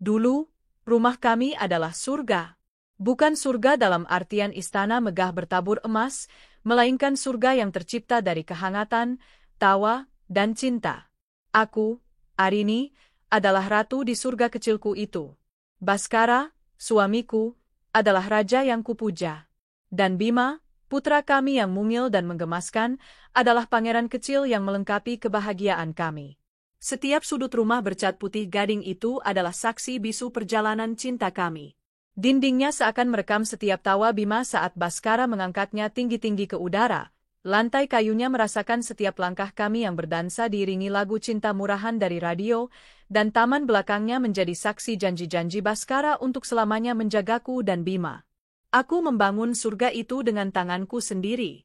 Dulu, rumah kami adalah surga. Bukan surga dalam artian istana megah bertabur emas, melainkan surga yang tercipta dari kehangatan, tawa, dan cinta. Aku, Arini, adalah ratu di surga kecilku itu. Baskara, suamiku, adalah raja yang kupuja. Dan Bima, putra kami yang mungil dan menggemaskan, adalah pangeran kecil yang melengkapi kebahagiaan kami. Setiap sudut rumah bercat putih gading itu adalah saksi bisu perjalanan cinta kami. Dindingnya seakan merekam setiap tawa Bima saat Baskara mengangkatnya tinggi-tinggi ke udara. Lantai kayunya merasakan setiap langkah kami yang berdansa diiringi lagu cinta murahan dari radio, dan taman belakangnya menjadi saksi janji-janji Baskara untuk selamanya menjagaku dan Bima. Aku membangun surga itu dengan tanganku sendiri.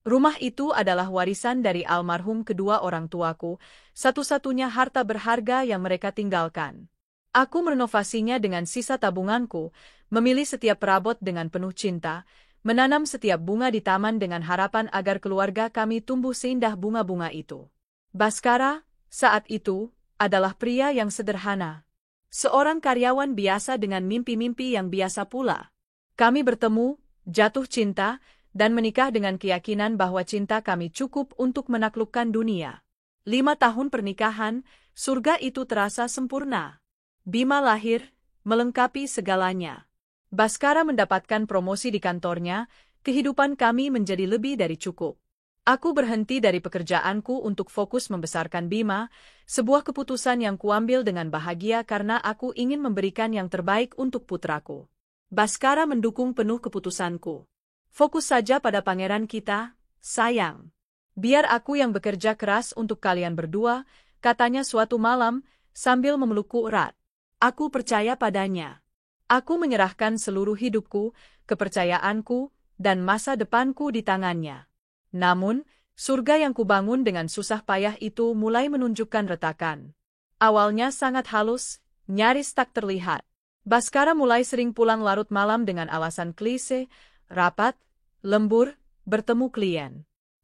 Rumah itu adalah warisan dari almarhum kedua orang tuaku, satu-satunya harta berharga yang mereka tinggalkan. Aku merenovasinya dengan sisa tabunganku, memilih setiap perabot dengan penuh cinta, menanam setiap bunga di taman dengan harapan agar keluarga kami tumbuh seindah bunga-bunga itu. Baskara, saat itu, adalah pria yang sederhana. Seorang karyawan biasa dengan mimpi-mimpi yang biasa pula. Kami bertemu, jatuh cinta, dan menikah dengan keyakinan bahwa cinta kami cukup untuk menaklukkan dunia. 5 tahun pernikahan, surga itu terasa sempurna. Bima lahir, melengkapi segalanya. Baskara mendapatkan promosi di kantornya, kehidupan kami menjadi lebih dari cukup. Aku berhenti dari pekerjaanku untuk fokus membesarkan Bima, sebuah keputusan yang kuambil dengan bahagia karena aku ingin memberikan yang terbaik untuk putraku. Baskara mendukung penuh keputusanku. Fokus saja pada pangeran kita, sayang. Biar aku yang bekerja keras untuk kalian berdua, katanya suatu malam, sambil memelukku erat. Aku percaya padanya. Aku menyerahkan seluruh hidupku, kepercayaanku, dan masa depanku di tangannya. Namun, surga yang kubangun dengan susah payah itu mulai menunjukkan retakan. Awalnya sangat halus, nyaris tak terlihat. Baskara mulai sering pulang larut malam dengan alasan klise, rapat, lembur, bertemu klien.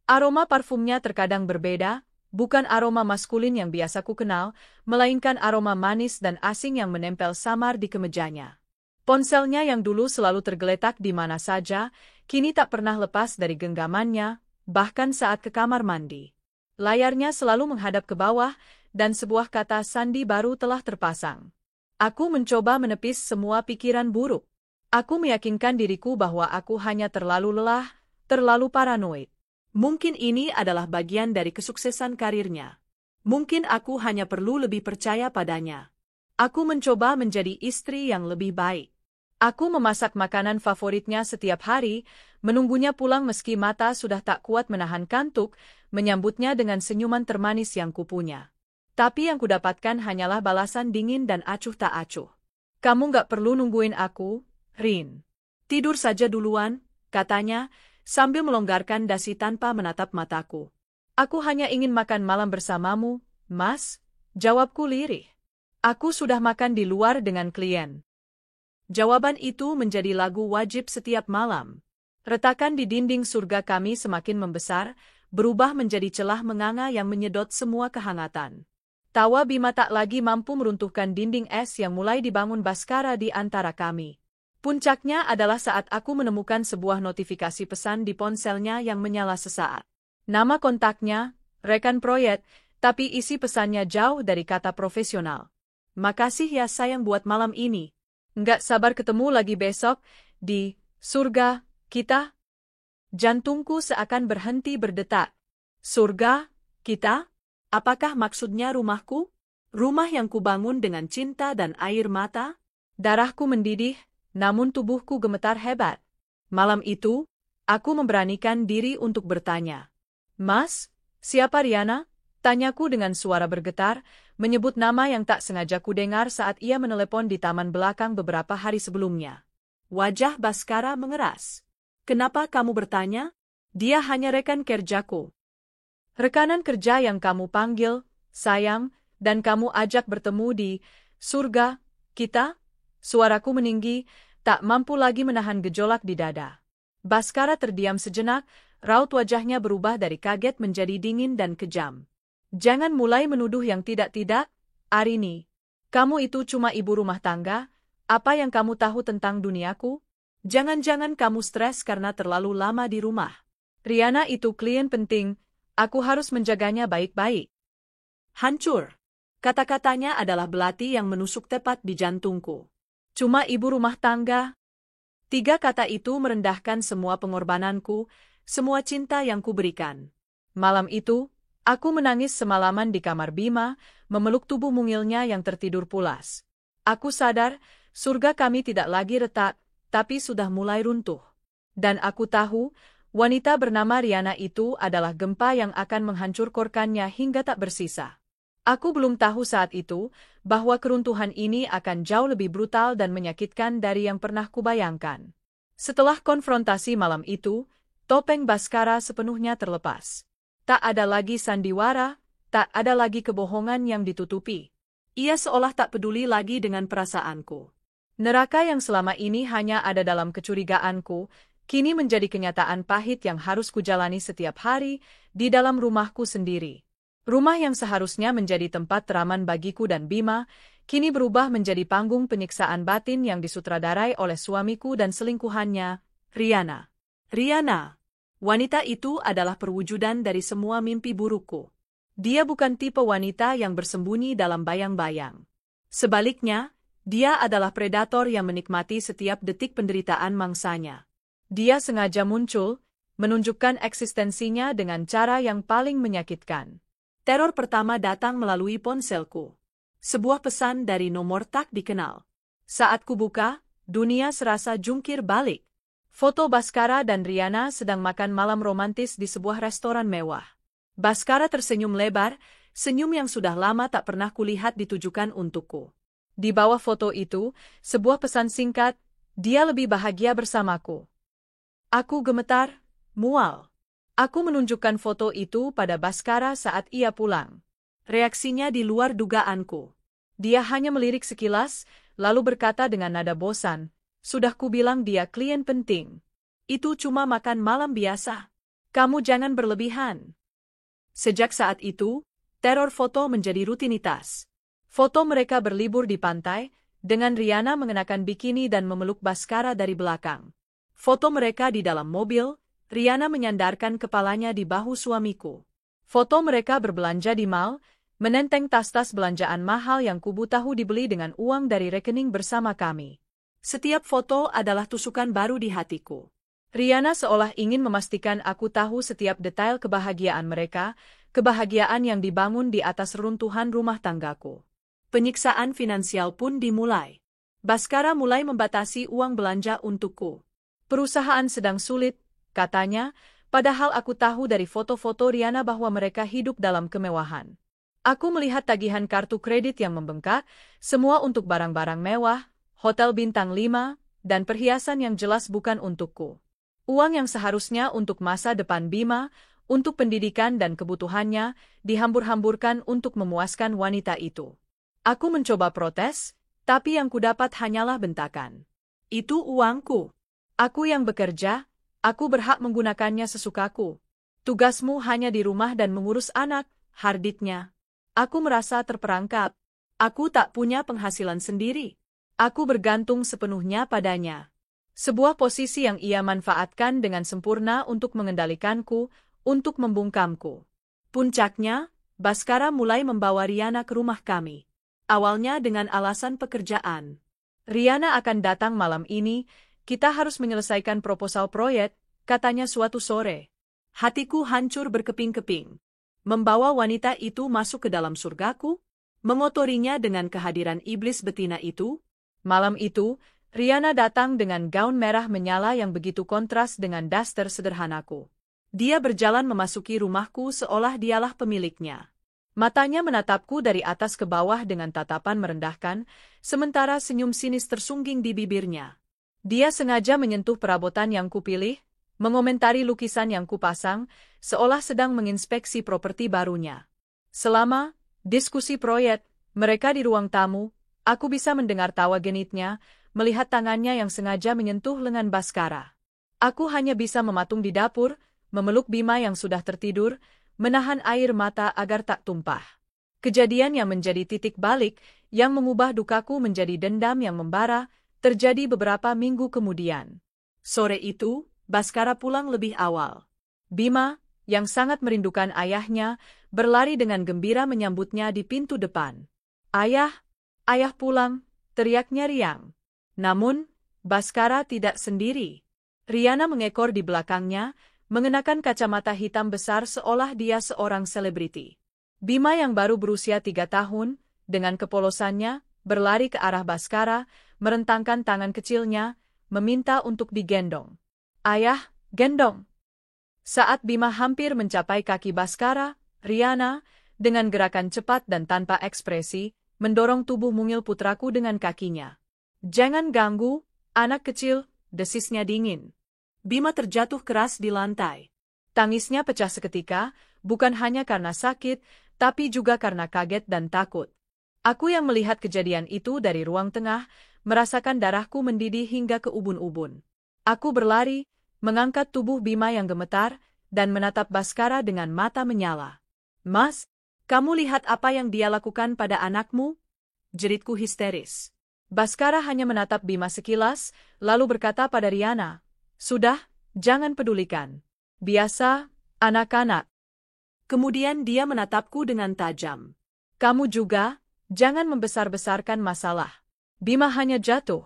Aroma parfumnya terkadang berbeda, bukan aroma maskulin yang biasa ku kenal, melainkan aroma manis dan asing yang menempel samar di kemejanya. Ponselnya yang dulu selalu tergeletak di mana saja, kini tak pernah lepas dari genggamannya, bahkan saat ke kamar mandi. Layarnya selalu menghadap ke bawah, dan sebuah kata sandi baru telah terpasang. Aku mencoba menepis semua pikiran buruk. Aku meyakinkan diriku bahwa aku hanya terlalu lelah, terlalu paranoid. Mungkin ini adalah bagian dari kesuksesan karirnya. Mungkin aku hanya perlu lebih percaya padanya. Aku mencoba menjadi istri yang lebih baik. Aku memasak makanan favoritnya setiap hari, menunggunya pulang meski mata sudah tak kuat menahan kantuk, menyambutnya dengan senyuman termanis yang kupunya. Tapi yang kudapatkan hanyalah balasan dingin dan acuh tak acuh. Kamu gak perlu nungguin aku, Rin. Tidur saja duluan, katanya, sambil melonggarkan dasi tanpa menatap mataku. Aku hanya ingin makan malam bersamamu, Mas, jawabku lirih. Aku sudah makan di luar dengan klien. Jawaban itu menjadi lagu wajib setiap malam. Retakan di dinding surga kami semakin membesar, berubah menjadi celah menganga yang menyedot semua kehangatan. Tawa Bima tak lagi mampu meruntuhkan dinding es yang mulai dibangun Baskara di antara kami. Puncaknya adalah saat aku menemukan sebuah notifikasi pesan di ponselnya yang menyala sesaat. Nama kontaknya, rekan proyek, tapi isi pesannya jauh dari kata profesional. Makasih ya sayang buat malam ini. Nggak sabar ketemu lagi besok, di surga kita. Jantungku seakan berhenti berdetak. Surga kita? Apakah maksudnya rumahku? Rumah yang kubangun dengan cinta dan air mata? Darahku mendidih, namun tubuhku gemetar hebat. Malam itu, aku memberanikan diri untuk bertanya. Mas, siapa Riana? Tanyaku dengan suara bergetar, menyebut nama yang tak sengaja ku dengar saat ia menelepon di taman belakang beberapa hari sebelumnya. Wajah Baskara mengeras. Kenapa kamu bertanya? Dia hanya rekan kerjaku. Rekanan kerja yang kamu panggil, sayang, dan kamu ajak bertemu di surga kita? Suaraku meninggi, tak mampu lagi menahan gejolak di dada. Baskara terdiam sejenak, raut wajahnya berubah dari kaget menjadi dingin dan kejam. Jangan mulai menuduh yang tidak-tidak, Arini. Kamu itu cuma ibu rumah tangga, apa yang kamu tahu tentang duniaku? Jangan-jangan kamu stres karena terlalu lama di rumah. Riana itu klien penting, aku harus menjaganya baik-baik. Hancur. Kata-katanya adalah belati yang menusuk tepat di jantungku. Cuma ibu rumah tangga. 3 kata itu merendahkan semua pengorbananku, semua cinta yang kuberikan. Malam itu, aku menangis semalaman di kamar Bima, memeluk tubuh mungilnya yang tertidur pulas. Aku sadar, surga kami tidak lagi retak, tapi sudah mulai runtuh. Dan aku tahu, wanita bernama Riana itu adalah gempa yang akan menghancurkannya hingga tak bersisa. Aku belum tahu saat itu, bahwa keruntuhan ini akan jauh lebih brutal dan menyakitkan dari yang pernah kubayangkan. Setelah konfrontasi malam itu, topeng Baskara sepenuhnya terlepas. Tak ada lagi sandiwara, tak ada lagi kebohongan yang ditutupi. Ia seolah tak peduli lagi dengan perasaanku. Neraka yang selama ini hanya ada dalam kecurigaanku, kini menjadi kenyataan pahit yang harus kujalani setiap hari di dalam rumahku sendiri. Rumah yang seharusnya menjadi tempat teraman bagiku dan Bima, kini berubah menjadi panggung penyiksaan batin yang disutradarai oleh suamiku dan selingkuhannya, Riana. Riana. Wanita itu adalah perwujudan dari semua mimpi burukku. Dia bukan tipe wanita yang bersembunyi dalam bayang-bayang. Sebaliknya, dia adalah predator yang menikmati setiap detik penderitaan mangsanya. Dia sengaja muncul, menunjukkan eksistensinya dengan cara yang paling menyakitkan. Teror pertama datang melalui ponselku. Sebuah pesan dari nomor tak dikenal. Saat kubuka, dunia serasa jungkir balik. Foto Baskara dan Riana sedang makan malam romantis di sebuah restoran mewah. Baskara tersenyum lebar, senyum yang sudah lama tak pernah kulihat ditujukan untukku. Di bawah foto itu, sebuah pesan singkat, dia lebih bahagia bersamaku. Aku gemetar, mual. Aku menunjukkan foto itu pada Baskara saat ia pulang. Reaksinya di luar dugaanku. Dia hanya melirik sekilas, lalu berkata dengan nada bosan, sudah kubilang dia klien penting. Itu cuma makan malam biasa. Kamu jangan berlebihan. Sejak saat itu, teror foto menjadi rutinitas. Foto mereka berlibur di pantai, dengan Riana mengenakan bikini dan memeluk Baskara dari belakang. Foto mereka di dalam mobil, Riana menyandarkan kepalanya di bahu suamiku. Foto mereka berbelanja di mall, menenteng tas-tas belanjaan mahal yang kubu tahu dibeli dengan uang dari rekening bersama kami. Setiap foto adalah tusukan baru di hatiku. Riana seolah ingin memastikan aku tahu setiap detail kebahagiaan mereka, kebahagiaan yang dibangun di atas runtuhan rumah tanggaku. Penyiksaan finansial pun dimulai. Baskara mulai membatasi uang belanja untukku. Perusahaan sedang sulit, katanya, padahal aku tahu dari foto-foto Riana bahwa mereka hidup dalam kemewahan. Aku melihat tagihan kartu kredit yang membengkak, semua untuk barang-barang mewah, hotel bintang 5, dan perhiasan yang jelas bukan untukku. Uang yang seharusnya untuk masa depan Bima, untuk pendidikan dan kebutuhannya, dihambur-hamburkan untuk memuaskan wanita itu. Aku mencoba protes, tapi yang kudapat hanyalah bentakan. Itu uangku. Aku yang bekerja, aku berhak menggunakannya sesukaku. Tugasmu hanya di rumah dan mengurus anak, harditnya. Aku merasa terperangkap. Aku tak punya penghasilan sendiri. Aku bergantung sepenuhnya padanya. Sebuah posisi yang ia manfaatkan dengan sempurna untuk mengendalikanku, untuk membungkamku. Puncaknya, Baskara mulai membawa Riana ke rumah kami. Awalnya dengan alasan pekerjaan. Riana akan datang malam ini, kita harus menyelesaikan proposal proyek, katanya suatu sore. Hatiku hancur berkeping-keping. Membawa wanita itu masuk ke dalam surgaku? Mengotorinya dengan kehadiran iblis betina itu? Malam itu, Riana datang dengan gaun merah menyala yang begitu kontras dengan daster sederhanaku. Dia berjalan memasuki rumahku seolah dialah pemiliknya. Matanya menatapku dari atas ke bawah dengan tatapan merendahkan, sementara senyum sinis tersungging di bibirnya. Dia sengaja menyentuh perabotan yang kupilih, mengomentari lukisan yang kupasang, seolah sedang menginspeksi properti barunya. Selama diskusi proyek mereka di ruang tamu, aku bisa mendengar tawa genitnya, melihat tangannya yang sengaja menyentuh lengan Baskara. Aku hanya bisa mematung di dapur, memeluk Bima yang sudah tertidur, menahan air mata agar tak tumpah. Kejadian yang menjadi titik balik, yang mengubah dukaku menjadi dendam yang membara, terjadi beberapa minggu kemudian. Sore itu, Baskara pulang lebih awal. Bima, yang sangat merindukan ayahnya, berlari dengan gembira menyambutnya di pintu depan. "Ayah, ayah pulang," teriaknya riang. Namun, Baskara tidak sendiri. Riana mengekor di belakangnya, mengenakan kacamata hitam besar seolah dia seorang selebriti. Bima yang baru berusia 3 tahun, dengan kepolosannya, berlari ke arah Baskara, merentangkan tangan kecilnya, meminta untuk digendong. "Ayah, gendong." Saat Bima hampir mencapai kaki Baskara, Riana, dengan gerakan cepat dan tanpa ekspresi, mendorong tubuh mungil putraku dengan kakinya. "Jangan ganggu, anak kecil," desisnya dingin. Bima terjatuh keras di lantai. Tangisnya pecah seketika, bukan hanya karena sakit, tapi juga karena kaget dan takut. Aku yang melihat kejadian itu dari ruang tengah, merasakan darahku mendidih hingga ke ubun-ubun. Aku berlari, mengangkat tubuh Bima yang gemetar, dan menatap Baskara dengan mata menyala. "Mas, kamu lihat apa yang dia lakukan pada anakmu?" jeritku histeris. Baskara hanya menatap Bima sekilas, lalu berkata pada Riana, "Sudah, jangan pedulikan. Biasa, anak-anak." Kemudian dia menatapku dengan tajam. "Kamu juga, jangan membesar-besarkan masalah. Bima hanya jatuh."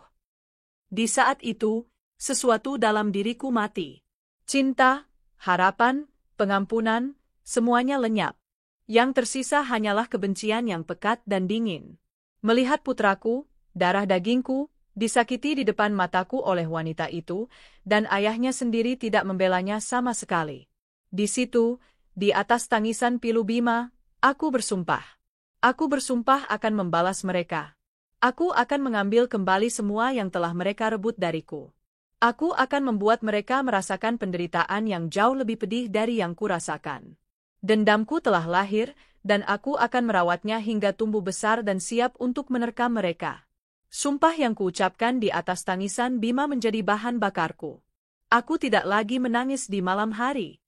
Di saat itu, sesuatu dalam diriku mati. Cinta, harapan, pengampunan, semuanya lenyap. Yang tersisa hanyalah kebencian yang pekat dan dingin. Melihat putraku, darah dagingku, disakiti di depan mataku oleh wanita itu, dan ayahnya sendiri tidak membelanya sama sekali. Di situ, di atas tangisan pilu Bima, aku bersumpah. Aku bersumpah akan membalas mereka. Aku akan mengambil kembali semua yang telah mereka rebut dariku. Aku akan membuat mereka merasakan penderitaan yang jauh lebih pedih dari yang kurasakan. Dendamku telah lahir, dan aku akan merawatnya hingga tumbuh besar dan siap untuk menerkam mereka. Sumpah yang kuucapkan di atas tangisan Bima menjadi bahan bakarku. Aku tidak lagi menangis di malam hari.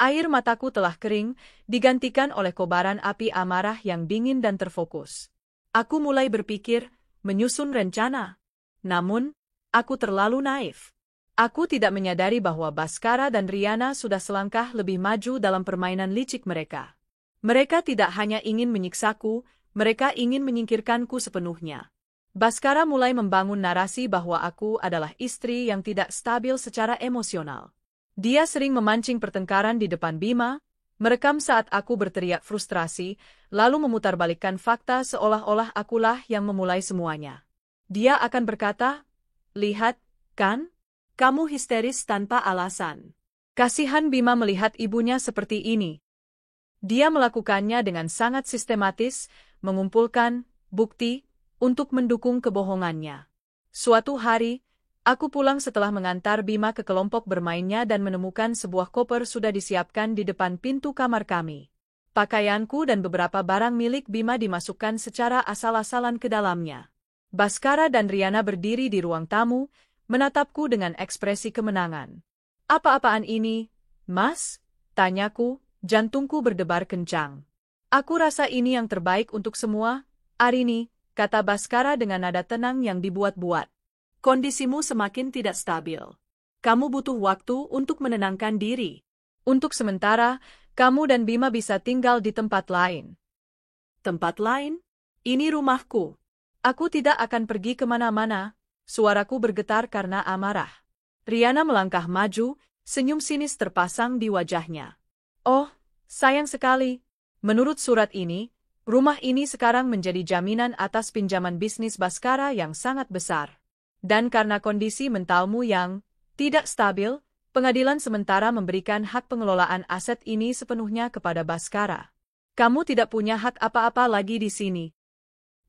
Air mataku telah kering, digantikan oleh kobaran api amarah yang dingin dan terfokus. Aku mulai berpikir, menyusun rencana. Namun, aku terlalu naif. Aku tidak menyadari bahwa Baskara dan Riana sudah selangkah lebih maju dalam permainan licik mereka. Mereka tidak hanya ingin menyiksaku, mereka ingin menyingkirkanku sepenuhnya. Baskara mulai membangun narasi bahwa aku adalah istri yang tidak stabil secara emosional. Dia sering memancing pertengkaran di depan Bima, merekam saat aku berteriak frustrasi, lalu memutarbalikkan fakta seolah-olah akulah yang memulai semuanya. Dia akan berkata, "Lihat, kan? Kamu histeris tanpa alasan." Kasihan Bima melihat ibunya seperti ini. Dia melakukannya dengan sangat sistematis, mengumpulkan bukti untuk mendukung kebohongannya. Suatu hari, aku pulang setelah mengantar Bima ke kelompok bermainnya dan menemukan sebuah koper sudah disiapkan di depan pintu kamar kami. Pakaianku dan beberapa barang milik Bima dimasukkan secara asal-asalan ke dalamnya. Baskara dan Riana berdiri di ruang tamu, menatapku dengan ekspresi kemenangan. "Apa-apaan ini, Mas?" tanyaku, jantungku berdebar kencang. "Aku rasa ini yang terbaik untuk semua, Arini," kata Baskara dengan nada tenang yang dibuat-buat. "Kondisimu semakin tidak stabil. Kamu butuh waktu untuk menenangkan diri. Untuk sementara, kamu dan Bima bisa tinggal di tempat lain." "Tempat lain? Ini rumahku. Aku tidak akan pergi kemana-mana." Suaraku bergetar karena amarah. Riana melangkah maju, senyum sinis terpasang di wajahnya. "Oh, sayang sekali. Menurut surat ini, rumah ini sekarang menjadi jaminan atas pinjaman bisnis Baskara yang sangat besar. Dan karena kondisi mentalmu yang tidak stabil, pengadilan sementara memberikan hak pengelolaan aset ini sepenuhnya kepada Baskara. Kamu tidak punya hak apa-apa lagi di sini."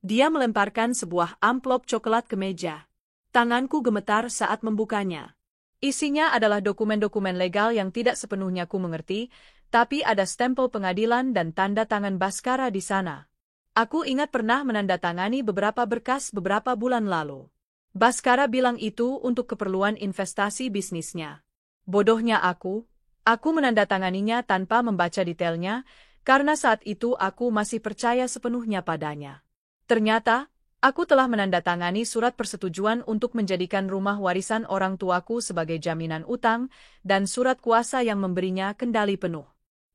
Dia melemparkan sebuah amplop coklat ke meja. Tanganku gemetar saat membukanya. Isinya adalah dokumen-dokumen legal yang tidak sepenuhnya ku mengerti, tapi ada stempel pengadilan dan tanda tangan Baskara di sana. Aku ingat pernah menandatangani beberapa berkas beberapa bulan lalu. Baskara bilang itu untuk keperluan investasi bisnisnya. Bodohnya aku menandatanganinya tanpa membaca detailnya, karena saat itu aku masih percaya sepenuhnya padanya. Ternyata, aku telah menandatangani surat persetujuan untuk menjadikan rumah warisan orang tuaku sebagai jaminan utang dan surat kuasa yang memberinya kendali penuh.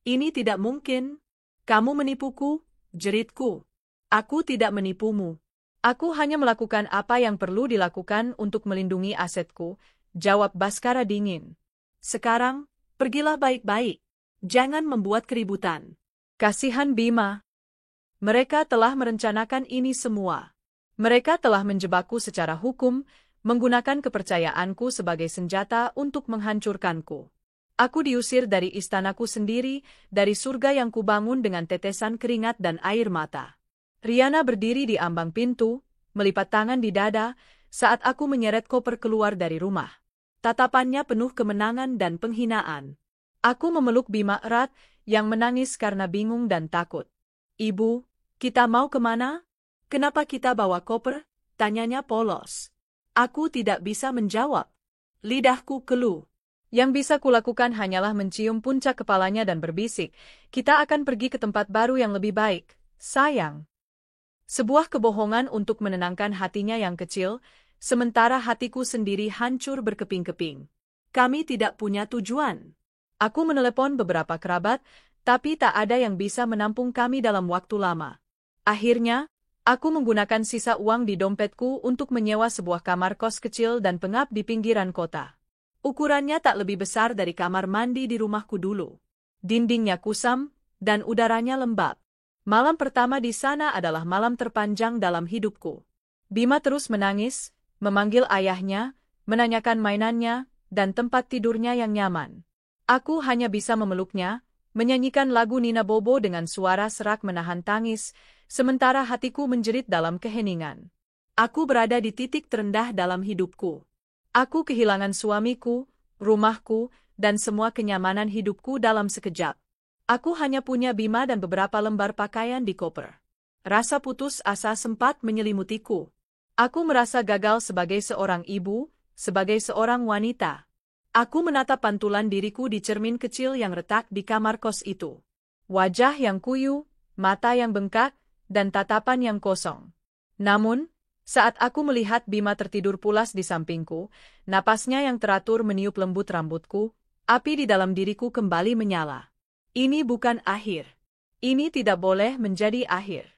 Ini tidak mungkin. Kamu menipuku, jeritku. Aku tidak menipumu. Aku hanya melakukan apa yang perlu dilakukan untuk melindungi asetku, jawab Baskara dingin. Sekarang, pergilah baik-baik. Jangan membuat keributan. Kasihan Bima. Mereka telah merencanakan ini semua. Mereka telah menjebakku secara hukum, menggunakan kepercayaanku sebagai senjata untuk menghancurkanku. Aku diusir dari istanaku sendiri, dari surga yang kubangun dengan tetesan keringat dan air mata. Riana berdiri di ambang pintu, melipat tangan di dada, saat aku menyeret koper keluar dari rumah. Tatapannya penuh kemenangan dan penghinaan. Aku memeluk Bima erat, yang menangis karena bingung dan takut. Ibu, kita mau kemana? Kenapa kita bawa koper? Tanyanya polos. Aku tidak bisa menjawab. Lidahku keluh. Yang bisa kulakukan hanyalah mencium puncak kepalanya dan berbisik, kita akan pergi ke tempat baru yang lebih baik, sayang. Sebuah kebohongan untuk menenangkan hatinya yang kecil, sementara hatiku sendiri hancur berkeping-keping. Kami tidak punya tujuan. Aku menelepon beberapa kerabat, tapi tak ada yang bisa menampung kami dalam waktu lama. Akhirnya, aku menggunakan sisa uang di dompetku untuk menyewa sebuah kamar kos kecil dan pengap di pinggiran kota. Ukurannya tak lebih besar dari kamar mandi di rumahku dulu. Dindingnya kusam, dan udaranya lembab. Malam pertama di sana adalah malam terpanjang dalam hidupku. Bima terus menangis, memanggil ayahnya, menanyakan mainannya, dan tempat tidurnya yang nyaman. Aku hanya bisa memeluknya, menyanyikan lagu Nina Bobo dengan suara serak menahan tangis, sementara hatiku menjerit dalam keheningan. Aku berada di titik terendah dalam hidupku. Aku kehilangan suamiku, rumahku, dan semua kenyamanan hidupku dalam sekejap. Aku hanya punya Bima dan beberapa lembar pakaian di koper. Rasa putus asa sempat menyelimutiku. Aku merasa gagal sebagai seorang ibu, sebagai seorang wanita. Aku menatap pantulan diriku di cermin kecil yang retak di kamar kos itu. Wajah yang kuyu, mata yang bengkak, dan tatapan yang kosong. Namun, saat aku melihat Bima tertidur pulas di sampingku, napasnya yang teratur meniup lembut rambutku, api di dalam diriku kembali menyala. Ini bukan akhir. Ini tidak boleh menjadi akhir.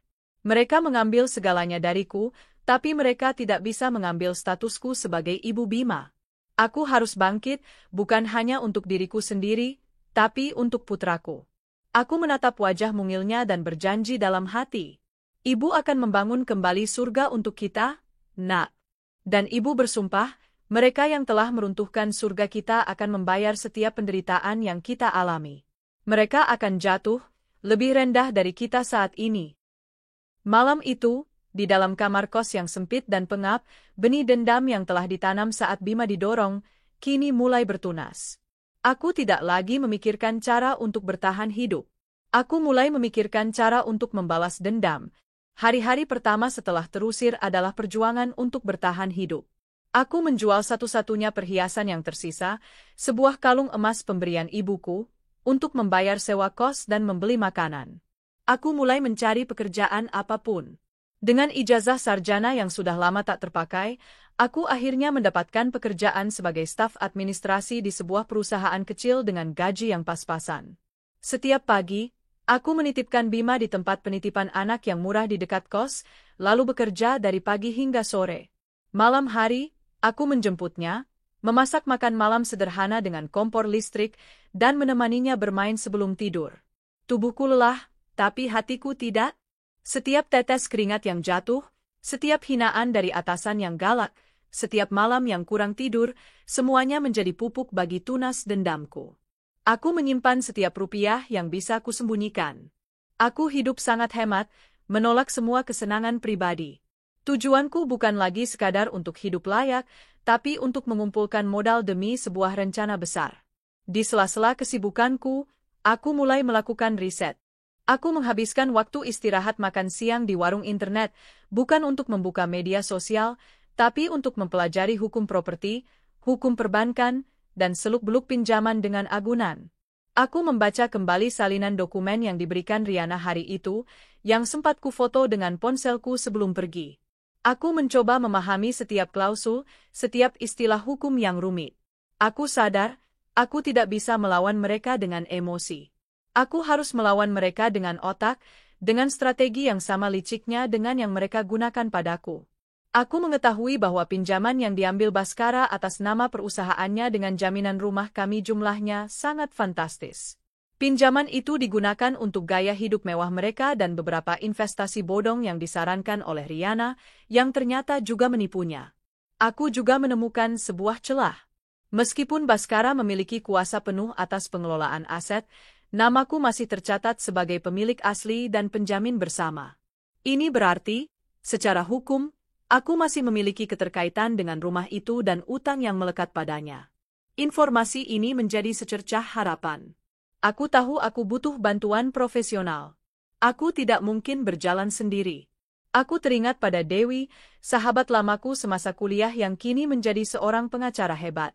Mereka mengambil segalanya dariku, tapi mereka tidak bisa mengambil statusku sebagai ibu Bima. Aku harus bangkit, bukan hanya untuk diriku sendiri, tapi untuk putraku. Aku menatap wajah mungilnya dan berjanji dalam hati. Ibu akan membangun kembali surga untuk kita, Nak. Dan ibu bersumpah, mereka yang telah meruntuhkan surga kita akan membayar setiap penderitaan yang kita alami. Mereka akan jatuh, lebih rendah dari kita saat ini. Malam itu, di dalam kamar kos yang sempit dan pengap, benih dendam yang telah ditanam saat Bima didorong, kini mulai bertunas. Aku tidak lagi memikirkan cara untuk bertahan hidup. Aku mulai memikirkan cara untuk membalas dendam. Hari-hari pertama setelah terusir adalah perjuangan untuk bertahan hidup. Aku menjual satu-satunya perhiasan yang tersisa, sebuah kalung emas pemberian ibuku, untuk membayar sewa kos dan membeli makanan. Aku mulai mencari pekerjaan apapun. Dengan ijazah sarjana yang sudah lama tak terpakai, aku akhirnya mendapatkan pekerjaan sebagai staf administrasi di sebuah perusahaan kecil dengan gaji yang pas-pasan. Setiap pagi, aku menitipkan Bima di tempat penitipan anak yang murah di dekat kos, lalu bekerja dari pagi hingga sore. Malam hari, aku menjemputnya, memasak makan malam sederhana dengan kompor listrik, dan menemaninya bermain sebelum tidur. Tubuhku lelah, tapi hatiku tidak. Setiap tetes keringat yang jatuh, setiap hinaan dari atasan yang galak, setiap malam yang kurang tidur, semuanya menjadi pupuk bagi tunas dendamku. Aku menyimpan setiap rupiah yang bisa kusembunyikan. Aku hidup sangat hemat, menolak semua kesenangan pribadi. Tujuanku bukan lagi sekadar untuk hidup layak, tapi untuk mengumpulkan modal demi sebuah rencana besar. Di sela-sela kesibukanku, aku mulai melakukan riset. Aku menghabiskan waktu istirahat makan siang di warung internet, bukan untuk membuka media sosial, tapi untuk mempelajari hukum properti, hukum perbankan, dan seluk-beluk pinjaman dengan agunan. Aku membaca kembali salinan dokumen yang diberikan Riana hari itu, yang sempat kufoto dengan ponselku sebelum pergi. Aku mencoba memahami setiap klausul, setiap istilah hukum yang rumit. Aku sadar, aku tidak bisa melawan mereka dengan emosi. Aku harus melawan mereka dengan otak, dengan strategi yang sama liciknya dengan yang mereka gunakan padaku. Aku mengetahui bahwa pinjaman yang diambil Baskara atas nama perusahaannya dengan jaminan rumah kami jumlahnya sangat fantastis. Pinjaman itu digunakan untuk gaya hidup mewah mereka dan beberapa investasi bodong yang disarankan oleh Riana, yang ternyata juga menipunya. Aku juga menemukan sebuah celah. Meskipun Baskara memiliki kuasa penuh atas pengelolaan aset, namaku masih tercatat sebagai pemilik asli dan penjamin bersama. Ini berarti, secara hukum, aku masih memiliki keterkaitan dengan rumah itu dan utang yang melekat padanya. Informasi ini menjadi secercah harapan. Aku tahu aku butuh bantuan profesional. Aku tidak mungkin berjalan sendiri. Aku teringat pada Dewi, sahabat lamaku semasa kuliah yang kini menjadi seorang pengacara hebat.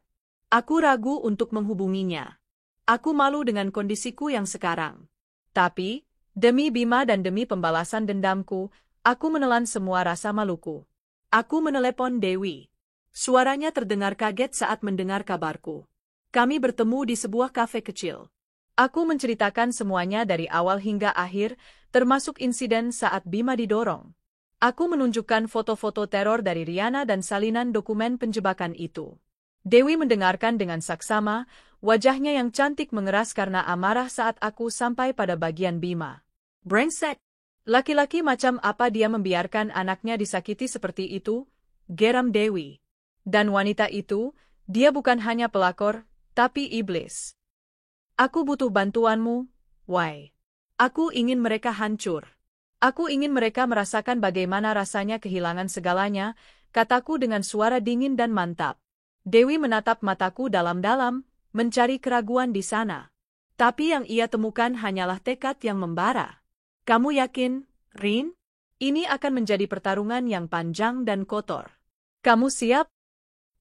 Aku ragu untuk menghubunginya. Aku malu dengan kondisiku yang sekarang. Tapi, demi Bima dan demi pembalasan dendamku, aku menelan semua rasa maluku. Aku menelepon Dewi. Suaranya terdengar kaget saat mendengar kabarku. Kami bertemu di sebuah kafe kecil. Aku menceritakan semuanya dari awal hingga akhir, termasuk insiden saat Bima didorong. Aku menunjukkan foto-foto teror dari Riana dan salinan dokumen penjebakan itu. Dewi mendengarkan dengan saksama, wajahnya yang cantik mengeras karena amarah saat aku sampai pada bagian Bima. Brengsek! Laki-laki macam apa dia membiarkan anaknya disakiti seperti itu? Geram Dewi. Dan wanita itu, dia bukan hanya pelakor, tapi iblis. Aku butuh bantuanmu, Wai. Aku ingin mereka hancur. Aku ingin mereka merasakan bagaimana rasanya kehilangan segalanya, kataku dengan suara dingin dan mantap. Dewi menatap mataku dalam-dalam, mencari keraguan di sana. Tapi yang ia temukan hanyalah tekad yang membara. Kamu yakin, Rin? Ini akan menjadi pertarungan yang panjang dan kotor. Kamu siap?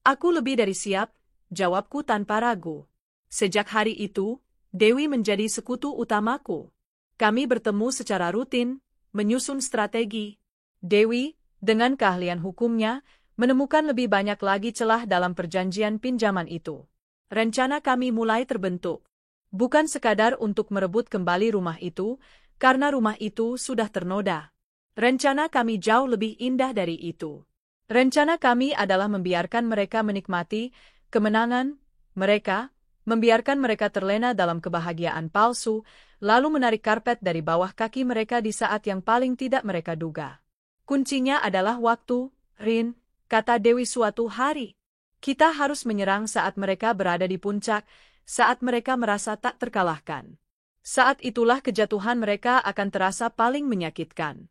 Aku lebih dari siap, jawabku tanpa ragu. Sejak hari itu, Dewi menjadi sekutu utamaku. Kami bertemu secara rutin, menyusun strategi. Dewi, dengan keahlian hukumnya, menemukan lebih banyak lagi celah dalam perjanjian pinjaman itu. Rencana kami mulai terbentuk. Bukan sekadar untuk merebut kembali rumah itu, karena rumah itu sudah ternoda. Rencana kami jauh lebih indah dari itu. Rencana kami adalah membiarkan mereka menikmati kemenangan mereka, membiarkan mereka terlena dalam kebahagiaan palsu, lalu menarik karpet dari bawah kaki mereka di saat yang paling tidak mereka duga. Kuncinya adalah waktu, Rin, kata Dewi suatu hari. Kita harus menyerang saat mereka berada di puncak, saat mereka merasa tak terkalahkan. Saat itulah kejatuhan mereka akan terasa paling menyakitkan.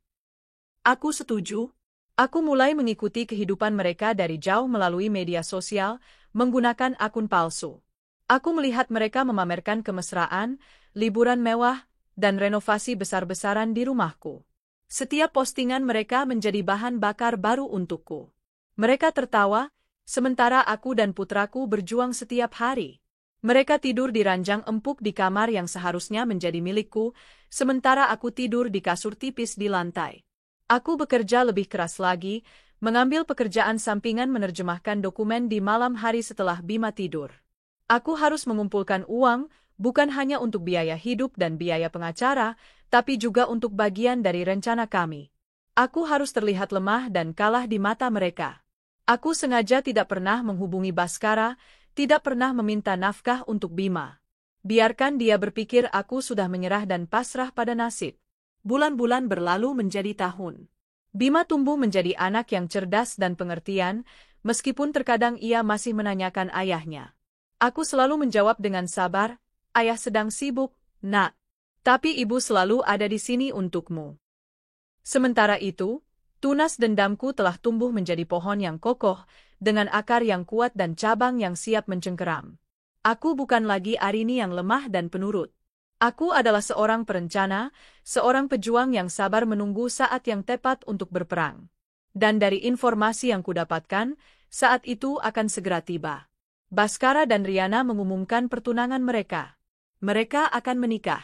Aku setuju. Aku mulai mengikuti kehidupan mereka dari jauh melalui media sosial, menggunakan akun palsu. Aku melihat mereka memamerkan kemesraan, liburan mewah, dan renovasi besar-besaran di rumahku. Setiap postingan mereka menjadi bahan bakar baru untukku. Mereka tertawa, sementara aku dan putraku berjuang setiap hari. Mereka tidur di ranjang empuk di kamar yang seharusnya menjadi milikku, sementara aku tidur di kasur tipis di lantai. Aku bekerja lebih keras lagi, mengambil pekerjaan sampingan menerjemahkan dokumen di malam hari setelah Bima tidur. Aku harus mengumpulkan uang, bukan hanya untuk biaya hidup dan biaya pengacara, tapi juga untuk bagian dari rencana kami. Aku harus terlihat lemah dan kalah di mata mereka. Aku sengaja tidak pernah menghubungi Baskara, tidak pernah meminta nafkah untuk Bima. Biarkan dia berpikir aku sudah menyerah dan pasrah pada nasib. Bulan-bulan berlalu menjadi tahun. Bima tumbuh menjadi anak yang cerdas dan pengertian, meskipun terkadang ia masih menanyakan ayahnya. Aku selalu menjawab dengan sabar, ayah sedang sibuk, nak. Tapi ibu selalu ada di sini untukmu. Sementara itu, tunas dendamku telah tumbuh menjadi pohon yang kokoh, dengan akar yang kuat dan cabang yang siap mencengkeram. Aku bukan lagi Arini yang lemah dan penurut. Aku adalah seorang perencana, seorang pejuang yang sabar menunggu saat yang tepat untuk berperang. Dan dari informasi yang kudapatkan, saat itu akan segera tiba. Baskara dan Riana mengumumkan pertunangan mereka. Mereka akan menikah.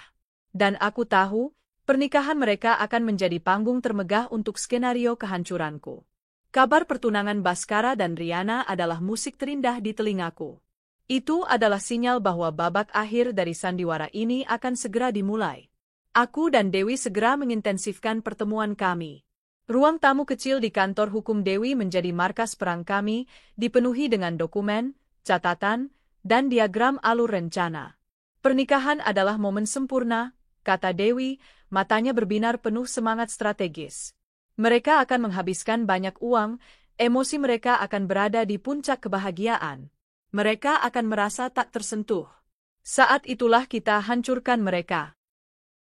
Dan aku tahu, pernikahan mereka akan menjadi panggung termegah untuk skenario kehancuranku. Kabar pertunangan Baskara dan Riana adalah musik terindah di telingaku. Itu adalah sinyal bahwa babak akhir dari sandiwara ini akan segera dimulai. Aku dan Dewi segera mengintensifkan pertemuan kami. Ruang tamu kecil di kantor hukum Dewi menjadi markas perang kami, dipenuhi dengan dokumen, catatan, dan diagram alur rencana. Pernikahan adalah momen sempurna, kata Dewi, matanya berbinar penuh semangat strategis. Mereka akan menghabiskan banyak uang, emosi mereka akan berada di puncak kebahagiaan. Mereka akan merasa tak tersentuh. Saat itulah kita hancurkan mereka.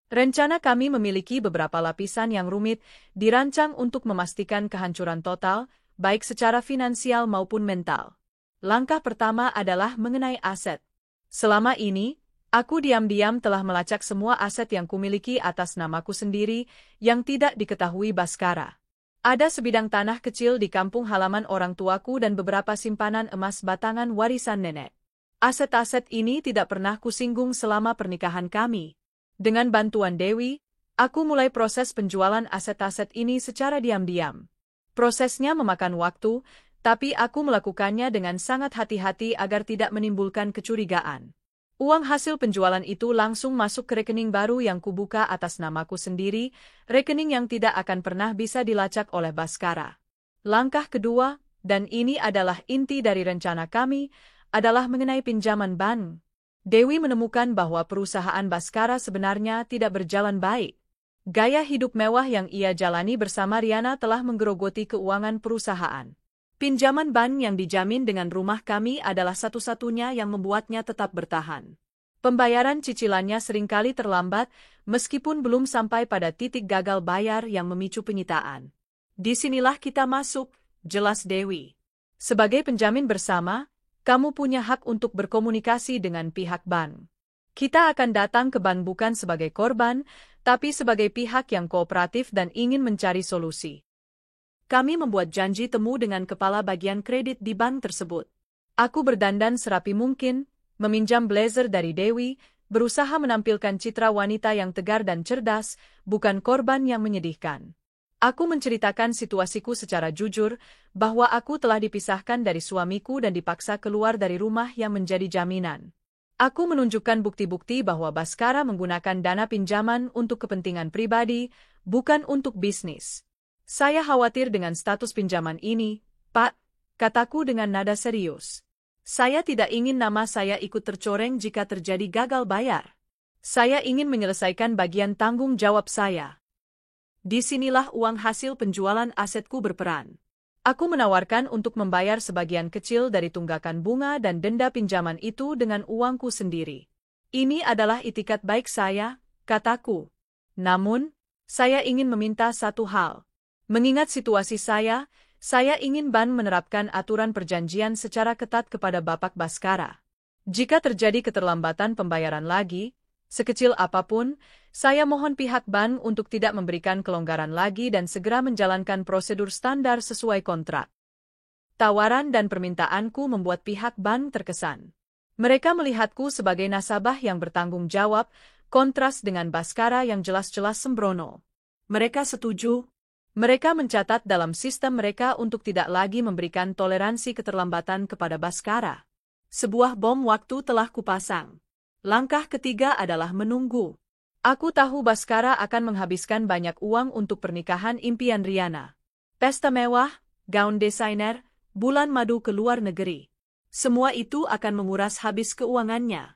Rencana kami memiliki beberapa lapisan yang rumit, dirancang untuk memastikan kehancuran total, baik secara finansial maupun mental. Langkah pertama adalah mengenai aset. Selama ini, aku diam-diam telah melacak semua aset yang kumiliki atas namaku sendiri, yang tidak diketahui Baskara. Ada sebidang tanah kecil di kampung halaman orang tuaku dan beberapa simpanan emas batangan warisan nenek. Aset-aset ini tidak pernah kusinggung selama pernikahan kami. Dengan bantuan Dewi, aku mulai proses penjualan aset-aset ini secara diam-diam. Prosesnya memakan waktu, tapi aku melakukannya dengan sangat hati-hati agar tidak menimbulkan kecurigaan. Uang hasil penjualan itu langsung masuk ke rekening baru yang kubuka atas namaku sendiri, rekening yang tidak akan pernah bisa dilacak oleh Baskara. Langkah kedua, dan ini adalah inti dari rencana kami, adalah mengenai pinjaman bank. Dewi menemukan bahwa perusahaan Baskara sebenarnya tidak berjalan baik. Gaya hidup mewah yang ia jalani bersama Riana telah menggerogoti keuangan perusahaan. Pinjaman bank yang dijamin dengan rumah kami adalah satu-satunya yang membuatnya tetap bertahan. Pembayaran cicilannya seringkali terlambat, meskipun belum sampai pada titik gagal bayar yang memicu penyitaan. Disinilah kita masuk, jelas Dewi. Sebagai penjamin bersama, kamu punya hak untuk berkomunikasi dengan pihak bank. Kita akan datang ke bank bukan sebagai korban, tapi sebagai pihak yang kooperatif dan ingin mencari solusi. Kami membuat janji temu dengan kepala bagian kredit di bank tersebut. Aku berdandan serapi mungkin, meminjam blazer dari Dewi, berusaha menampilkan citra wanita yang tegar dan cerdas, bukan korban yang menyedihkan. Aku menceritakan situasiku secara jujur, bahwa aku telah dipisahkan dari suamiku dan dipaksa keluar dari rumah yang menjadi jaminan. Aku menunjukkan bukti-bukti bahwa Baskara menggunakan dana pinjaman untuk kepentingan pribadi, bukan untuk bisnis. Saya khawatir dengan status pinjaman ini, Pak, kataku dengan nada serius. Saya tidak ingin nama saya ikut tercoreng jika terjadi gagal bayar. Saya ingin menyelesaikan bagian tanggung jawab saya. Disinilah uang hasil penjualan asetku berperan. Aku menawarkan untuk membayar sebagian kecil dari tunggakan bunga dan denda pinjaman itu dengan uangku sendiri. Ini adalah itikat baik saya, kataku. Namun, saya ingin meminta satu hal. Mengingat situasi saya ingin bank menerapkan aturan perjanjian secara ketat kepada Bapak Baskara. Jika terjadi keterlambatan pembayaran lagi, sekecil apapun, saya mohon pihak bank untuk tidak memberikan kelonggaran lagi dan segera menjalankan prosedur standar sesuai kontrak. Tawaran dan permintaanku membuat pihak bank terkesan. Mereka melihatku sebagai nasabah yang bertanggung jawab, kontras dengan Baskara yang jelas-jelas sembrono. Mereka setuju. Mereka mencatat dalam sistem mereka untuk tidak lagi memberikan toleransi keterlambatan kepada Baskara. Sebuah bom waktu telah kupasang. Langkah ketiga adalah menunggu. Aku tahu Baskara akan menghabiskan banyak uang untuk pernikahan impian Riana. Pesta mewah, gaun desainer, bulan madu ke luar negeri. Semua itu akan menguras habis keuangannya.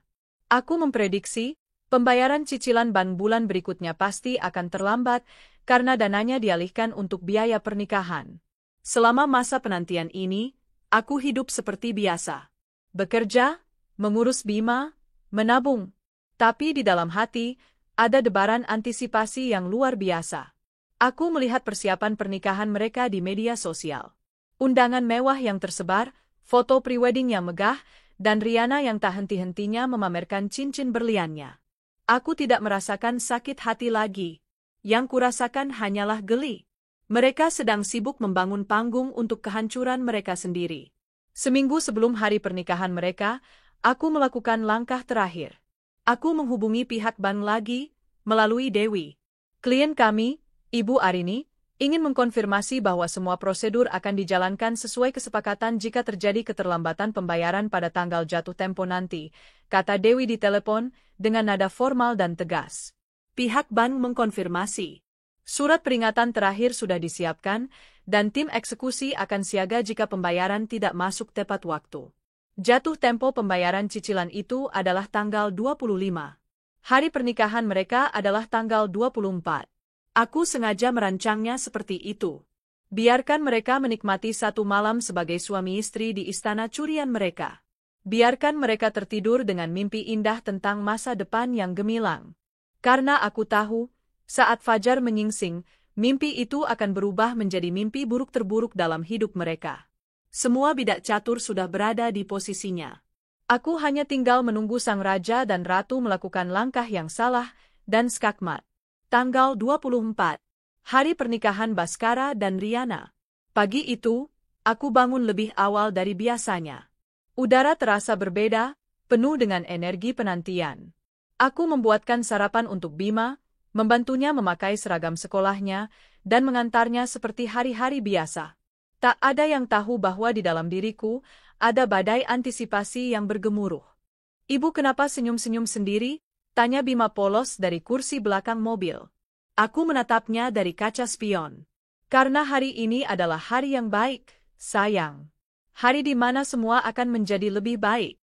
Aku memprediksi, pembayaran cicilan bank bulan berikutnya pasti akan terlambat karena dananya dialihkan untuk biaya pernikahan. Selama masa penantian ini, aku hidup seperti biasa. Bekerja, mengurus bima, menabung. Tapi di dalam hati, ada debaran antisipasi yang luar biasa. Aku melihat persiapan pernikahan mereka di media sosial. Undangan mewah yang tersebar, foto prewedding yang megah, dan Riana yang tak henti-hentinya memamerkan cincin berliannya. Aku tidak merasakan sakit hati lagi. Yang kurasakan hanyalah geli. Mereka sedang sibuk membangun panggung untuk kehancuran mereka sendiri. Seminggu sebelum hari pernikahan mereka, aku melakukan langkah terakhir. Aku menghubungi pihak bank lagi, melalui Dewi. Klien kami, Ibu Arini, ingin mengkonfirmasi bahwa semua prosedur akan dijalankan sesuai kesepakatan jika terjadi keterlambatan pembayaran pada tanggal jatuh tempo nanti, kata Dewi di telepon, dengan nada formal dan tegas. Pihak bank mengkonfirmasi. Surat peringatan terakhir sudah disiapkan, dan tim eksekusi akan siaga jika pembayaran tidak masuk tepat waktu. Jatuh tempo pembayaran cicilan itu adalah tanggal 25. Hari pernikahan mereka adalah tanggal 24. Aku sengaja merancangnya seperti itu. Biarkan mereka menikmati satu malam sebagai suami istri di istana curian mereka. Biarkan mereka tertidur dengan mimpi indah tentang masa depan yang gemilang. Karena aku tahu, saat fajar menyingsing, mimpi itu akan berubah menjadi mimpi buruk terburuk dalam hidup mereka. Semua bidak catur sudah berada di posisinya. Aku hanya tinggal menunggu sang raja dan ratu melakukan langkah yang salah, dan skakmat. Tanggal 24. Hari pernikahan Baskara dan Riana. Pagi itu, aku bangun lebih awal dari biasanya. Udara terasa berbeda, penuh dengan energi penantian. Aku membuatkan sarapan untuk Bima, membantunya memakai seragam sekolahnya, dan mengantarnya seperti hari-hari biasa. Tak ada yang tahu bahwa di dalam diriku, ada badai antisipasi yang bergemuruh. Ibu kenapa senyum-senyum sendiri? Tanya Bima polos dari kursi belakang mobil. Aku menatapnya dari kaca spion. Karena hari ini adalah hari yang baik, sayang. Hari di mana semua akan menjadi lebih baik.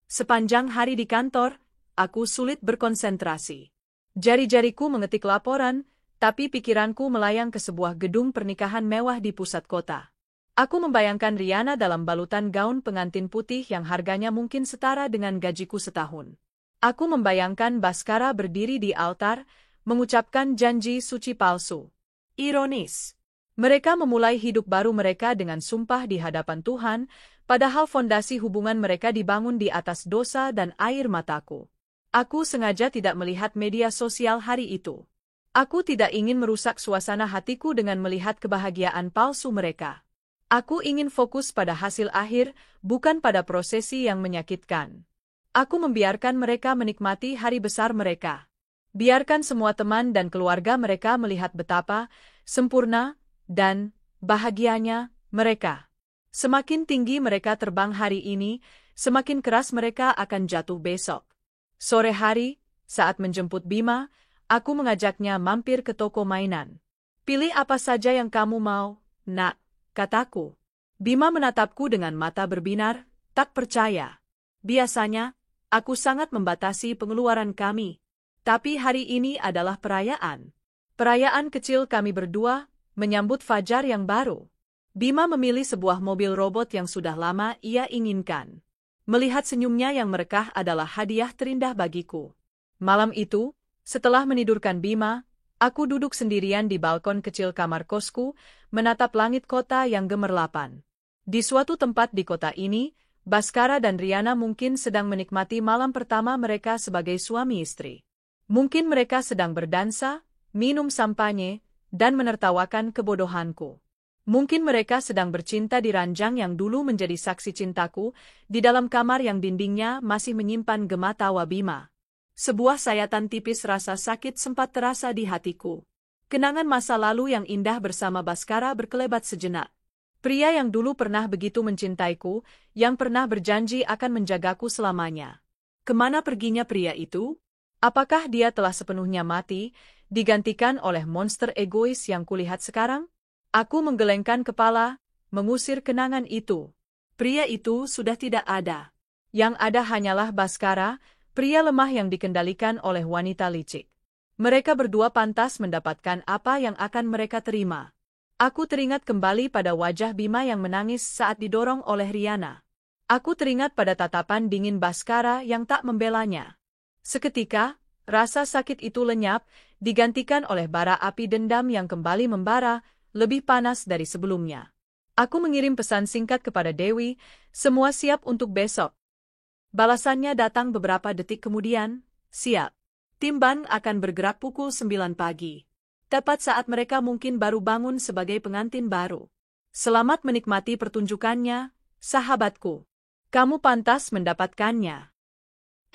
Sepanjang hari di kantor, aku sulit berkonsentrasi. Jari-jariku mengetik laporan, tapi pikiranku melayang ke sebuah gedung pernikahan mewah di pusat kota. Aku membayangkan Riana dalam balutan gaun pengantin putih yang harganya mungkin setara dengan gajiku setahun. Aku membayangkan Baskara berdiri di altar, mengucapkan janji suci palsu. Ironis. Mereka memulai hidup baru mereka dengan sumpah di hadapan Tuhan, padahal fondasi hubungan mereka dibangun di atas dosa dan air mataku. Aku sengaja tidak melihat media sosial hari itu. Aku tidak ingin merusak suasana hatiku dengan melihat kebahagiaan palsu mereka. Aku ingin fokus pada hasil akhir, bukan pada prosesi yang menyakitkan. Aku membiarkan mereka menikmati hari besar mereka. Biarkan semua teman dan keluarga mereka melihat betapa sempurna dan bahagianya mereka. Semakin tinggi mereka terbang hari ini, semakin keras mereka akan jatuh besok. Sore hari, saat menjemput Bima, aku mengajaknya mampir ke toko mainan. Pilih apa saja yang kamu mau, nak, kataku. Bima menatapku dengan mata berbinar, tak percaya. Biasanya, aku sangat membatasi pengeluaran kami. Tapi hari ini adalah perayaan. Perayaan kecil kami berdua, menyambut fajar yang baru. Bima memilih sebuah mobil robot yang sudah lama ia inginkan. Melihat senyumnya yang merekah adalah hadiah terindah bagiku. Malam itu, setelah menidurkan Bima, aku duduk sendirian di balkon kecil kamar kosku, menatap langit kota yang gemerlapan. Di suatu tempat di kota ini, Baskara dan Riana mungkin sedang menikmati malam pertama mereka sebagai suami istri. Mungkin mereka sedang berdansa, minum sampanye, dan menertawakan kebodohanku. Mungkin mereka sedang bercinta di ranjang yang dulu menjadi saksi cintaku, di dalam kamar yang dindingnya masih menyimpan gema tawa Bima. Sebuah sayatan tipis rasa sakit sempat terasa di hatiku. Kenangan masa lalu yang indah bersama Baskara berkelebat sejenak. Pria yang dulu pernah begitu mencintaiku, yang pernah berjanji akan menjagaku selamanya. Kemana perginya pria itu? Apakah dia telah sepenuhnya mati, digantikan oleh monster egois yang kulihat sekarang? Aku menggelengkan kepala, mengusir kenangan itu. Pria itu sudah tidak ada. Yang ada hanyalah Baskara, pria lemah yang dikendalikan oleh wanita licik. Mereka berdua pantas mendapatkan apa yang akan mereka terima. Aku teringat kembali pada wajah Bima yang menangis saat didorong oleh Riana. Aku teringat pada tatapan dingin Baskara yang tak membelanya. Seketika, rasa sakit itu lenyap, digantikan oleh bara api dendam yang kembali membara, lebih panas dari sebelumnya. Aku mengirim pesan singkat kepada Dewi, semua siap untuk besok. Balasannya datang beberapa detik kemudian, siap. Tim ban akan bergerak pukul 9 pagi. Tepat saat mereka mungkin baru bangun sebagai pengantin baru. Selamat menikmati pertunjukannya, sahabatku. Kamu pantas mendapatkannya.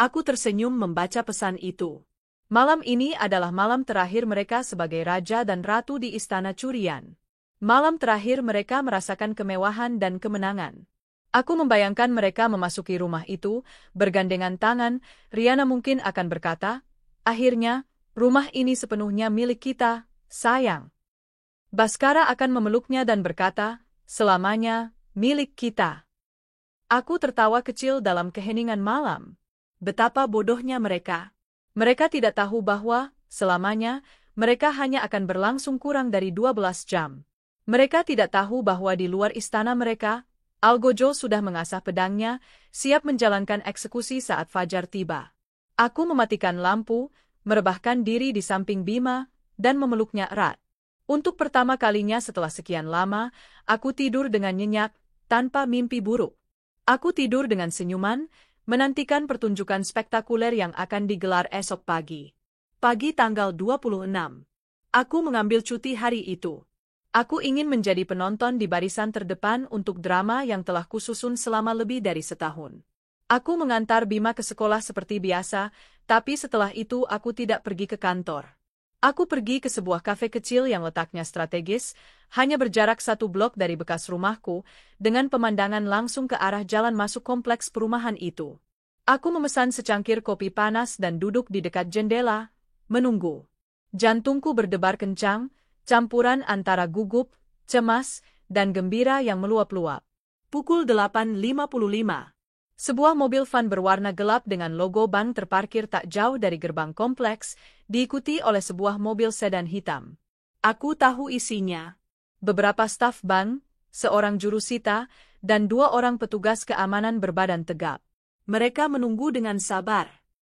Aku tersenyum membaca pesan itu. Malam ini adalah malam terakhir mereka sebagai raja dan ratu di Istana Curian. Malam terakhir mereka merasakan kemewahan dan kemenangan. Aku membayangkan mereka memasuki rumah itu, bergandengan tangan. Riana mungkin akan berkata, "Akhirnya, rumah ini sepenuhnya milik kita, sayang." Baskara akan memeluknya dan berkata, "Selamanya, milik kita." Aku tertawa kecil dalam keheningan malam. Betapa bodohnya mereka. Mereka tidak tahu bahwa, selamanya, mereka hanya akan berlangsung kurang dari 12 jam. Mereka tidak tahu bahwa di luar istana mereka, Algojo sudah mengasah pedangnya, siap menjalankan eksekusi saat fajar tiba. Aku mematikan lampu, merebahkan diri di samping Bima, dan memeluknya erat. Untuk pertama kalinya setelah sekian lama, aku tidur dengan nyenyak, tanpa mimpi buruk. Aku tidur dengan senyuman, menantikan pertunjukan spektakuler yang akan digelar esok pagi. Pagi tanggal 26. Aku mengambil cuti hari itu. Aku ingin menjadi penonton di barisan terdepan untuk drama yang telah kususun selama lebih dari setahun. Aku mengantar Bima ke sekolah seperti biasa, tapi setelah itu aku tidak pergi ke kantor. Aku pergi ke sebuah kafe kecil yang letaknya strategis, hanya berjarak 1 blok dari bekas rumahku, dengan pemandangan langsung ke arah jalan masuk kompleks perumahan itu. Aku memesan secangkir kopi panas dan duduk di dekat jendela, menunggu. Jantungku berdebar kencang, campuran antara gugup, cemas, dan gembira yang meluap-luap. Pukul 8.55. Sebuah mobil van berwarna gelap dengan logo bank terparkir tak jauh dari gerbang kompleks, diikuti oleh sebuah mobil sedan hitam. Aku tahu isinya. Beberapa staf bank, seorang jurusita, dan 2 orang petugas keamanan berbadan tegap. Mereka menunggu dengan sabar.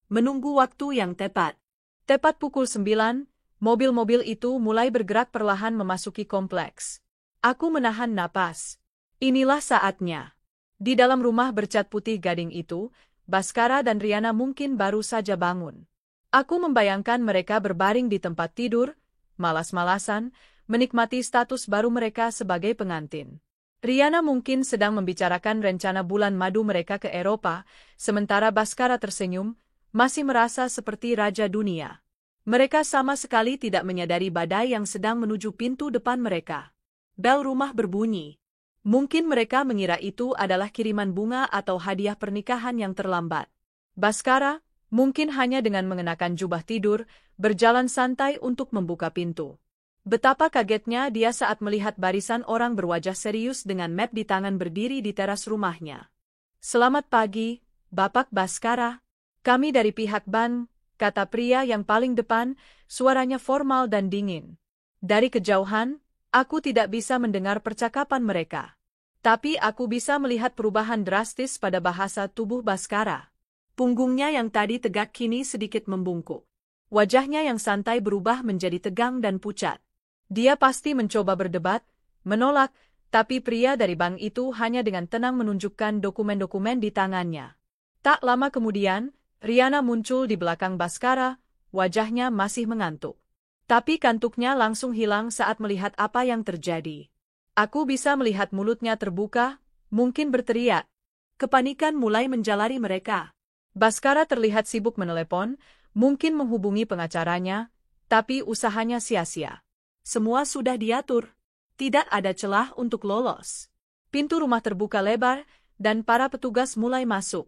Menunggu waktu yang tepat. Tepat pukul 9, mobil-mobil itu mulai bergerak perlahan memasuki kompleks. Aku menahan napas. Inilah saatnya. Di dalam rumah bercat putih gading itu, Baskara dan Riana mungkin baru saja bangun. Aku membayangkan mereka berbaring di tempat tidur, malas-malasan, menikmati status baru mereka sebagai pengantin. Riana mungkin sedang membicarakan rencana bulan madu mereka ke Eropa, sementara Baskara tersenyum, masih merasa seperti raja dunia. Mereka sama sekali tidak menyadari badai yang sedang menuju pintu depan mereka. Bel rumah berbunyi. Mungkin mereka mengira itu adalah kiriman bunga atau hadiah pernikahan yang terlambat. Baskara, mungkin hanya dengan mengenakan jubah tidur, berjalan santai untuk membuka pintu. Betapa kagetnya dia saat melihat barisan orang berwajah serius dengan map di tangan berdiri di teras rumahnya. "Selamat pagi, Bapak Baskara. Kami dari pihak bank," kata pria yang paling depan, suaranya formal dan dingin. Dari kejauhan, aku tidak bisa mendengar percakapan mereka. Tapi aku bisa melihat perubahan drastis pada bahasa tubuh Baskara. Punggungnya yang tadi tegak kini sedikit membungkuk. Wajahnya yang santai berubah menjadi tegang dan pucat. Dia pasti mencoba berdebat, menolak, tapi pria dari bank itu hanya dengan tenang menunjukkan dokumen-dokumen di tangannya. Tak lama kemudian, Riana muncul di belakang Baskara, wajahnya masih mengantuk. Tapi kantuknya langsung hilang saat melihat apa yang terjadi. Aku bisa melihat mulutnya terbuka, mungkin berteriak. Kepanikan mulai menjalari mereka. Baskara terlihat sibuk menelepon, mungkin menghubungi pengacaranya, tapi usahanya sia-sia. Semua sudah diatur. Tidak ada celah untuk lolos. Pintu rumah terbuka lebar, dan para petugas mulai masuk.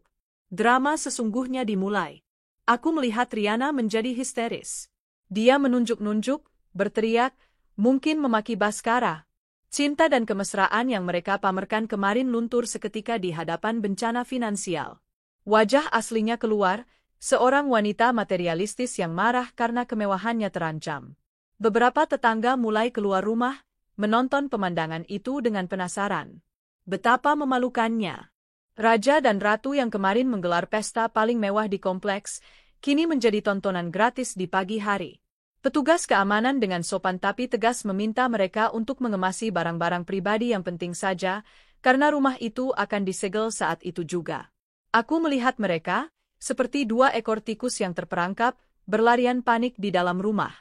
Drama sesungguhnya dimulai. Aku melihat Riana menjadi histeris. Dia menunjuk-nunjuk, berteriak, mungkin memaki Baskara. Cinta dan kemesraan yang mereka pamerkan kemarin luntur seketika di hadapan bencana finansial. Wajah aslinya keluar, seorang wanita materialistis yang marah karena kemewahannya terancam. Beberapa tetangga mulai keluar rumah, menonton pemandangan itu dengan penasaran. Betapa memalukannya. Raja dan ratu yang kemarin menggelar pesta paling mewah di kompleks, kini menjadi tontonan gratis di pagi hari. Petugas keamanan dengan sopan tapi tegas meminta mereka untuk mengemasi barang-barang pribadi yang penting saja, karena rumah itu akan disegel saat itu juga. Aku melihat mereka, seperti 2 ekor tikus yang terperangkap, berlarian panik di dalam rumah.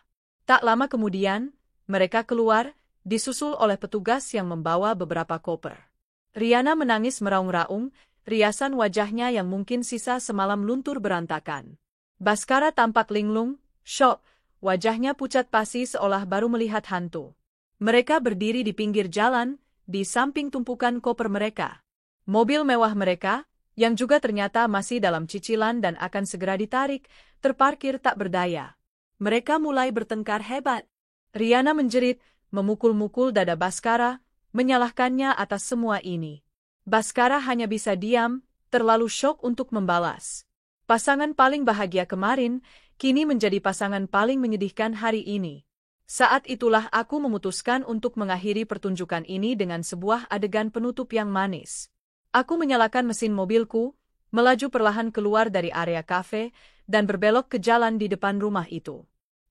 Tak lama kemudian, mereka keluar, disusul oleh petugas yang membawa beberapa koper. Riana menangis meraung-raung, riasan wajahnya yang mungkin sisa semalam luntur berantakan. Baskara tampak linglung, syok, wajahnya pucat pasi seolah baru melihat hantu. Mereka berdiri di pinggir jalan, di samping tumpukan koper mereka. Mobil mewah mereka, yang juga ternyata masih dalam cicilan dan akan segera ditarik, terparkir tak berdaya. Mereka mulai bertengkar hebat. Riana menjerit, memukul-mukul dada Baskara, menyalahkannya atas semua ini. Baskara hanya bisa diam, terlalu syok untuk membalas. Pasangan paling bahagia kemarin, kini menjadi pasangan paling menyedihkan hari ini. Saat itulah aku memutuskan untuk mengakhiri pertunjukan ini dengan sebuah adegan penutup yang manis. Aku menyalakan mesin mobilku, melaju perlahan keluar dari area kafe, dan berbelok ke jalan di depan rumah itu.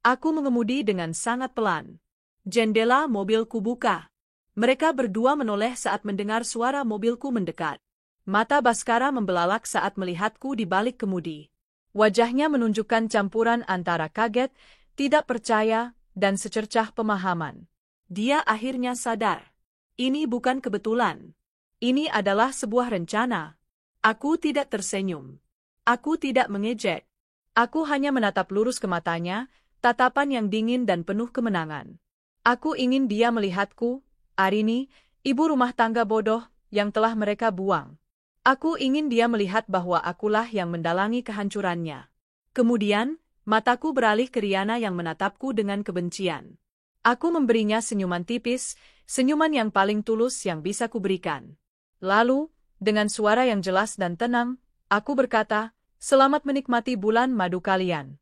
Aku mengemudi dengan sangat pelan. Jendela mobilku buka. Mereka berdua menoleh saat mendengar suara mobilku mendekat. Mata Baskara membelalak saat melihatku di balik kemudi. Wajahnya menunjukkan campuran antara kaget, tidak percaya, dan secercah pemahaman. Dia akhirnya sadar. Ini bukan kebetulan. Ini adalah sebuah rencana. Aku tidak tersenyum. Aku tidak mengejek. Aku hanya menatap lurus ke matanya, tatapan yang dingin dan penuh kemenangan. Aku ingin dia melihatku, Arini, ibu rumah tangga bodoh, yang telah mereka buang. Aku ingin dia melihat bahwa akulah yang mendalangi kehancurannya. Kemudian, mataku beralih ke Riana yang menatapku dengan kebencian. Aku memberinya senyuman tipis, senyuman yang paling tulus yang bisa kuberikan. Lalu, dengan suara yang jelas dan tenang, aku berkata, "Selamat menikmati bulan madu kalian."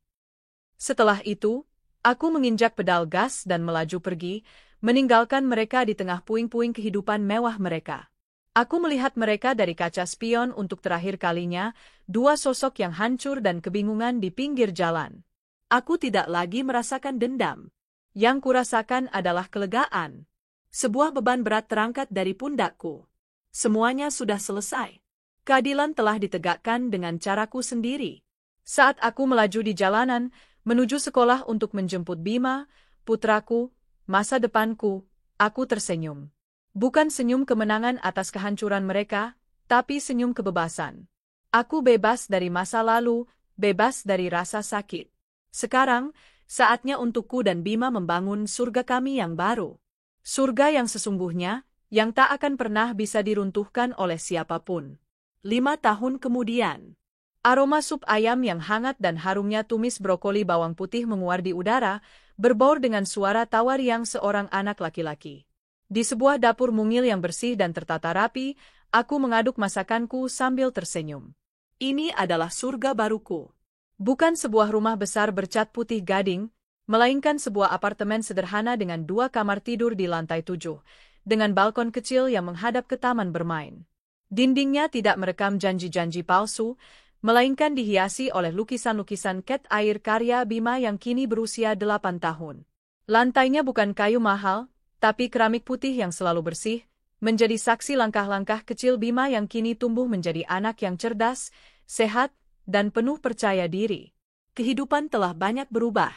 Setelah itu, aku menginjak pedal gas dan melaju pergi, meninggalkan mereka di tengah puing-puing kehidupan mewah mereka. Aku melihat mereka dari kaca spion untuk terakhir kalinya, dua sosok yang hancur dan kebingungan di pinggir jalan. Aku tidak lagi merasakan dendam. Yang kurasakan adalah kelegaan. Sebuah beban berat terangkat dari pundakku. Semuanya sudah selesai. Keadilan telah ditegakkan dengan caraku sendiri. Saat aku melaju di jalanan, menuju sekolah untuk menjemput Bima, putraku, masa depanku, aku tersenyum. Bukan senyum kemenangan atas kehancuran mereka, tapi senyum kebebasan. Aku bebas dari masa lalu, bebas dari rasa sakit. Sekarang, saatnya untukku dan Bima membangun surga kami yang baru. Surga yang sesungguhnya, yang tak akan pernah bisa diruntuhkan oleh siapapun. 5 tahun kemudian. Aroma sup ayam yang hangat dan harumnya tumis brokoli bawang putih menguar di udara, berbaur dengan suara tawa riang seorang anak laki-laki. Di sebuah dapur mungil yang bersih dan tertata rapi, aku mengaduk masakanku sambil tersenyum. Ini adalah surga baruku. Bukan sebuah rumah besar bercat putih gading, melainkan sebuah apartemen sederhana dengan 2 kamar tidur di lantai 7, dengan balkon kecil yang menghadap ke taman bermain. Dindingnya tidak merekam janji-janji palsu, melainkan dihiasi oleh lukisan-lukisan cat air karya Bima yang kini berusia 8 tahun. Lantainya bukan kayu mahal, tapi keramik putih yang selalu bersih, menjadi saksi langkah-langkah kecil Bima yang kini tumbuh menjadi anak yang cerdas, sehat, dan penuh percaya diri. Kehidupan telah banyak berubah.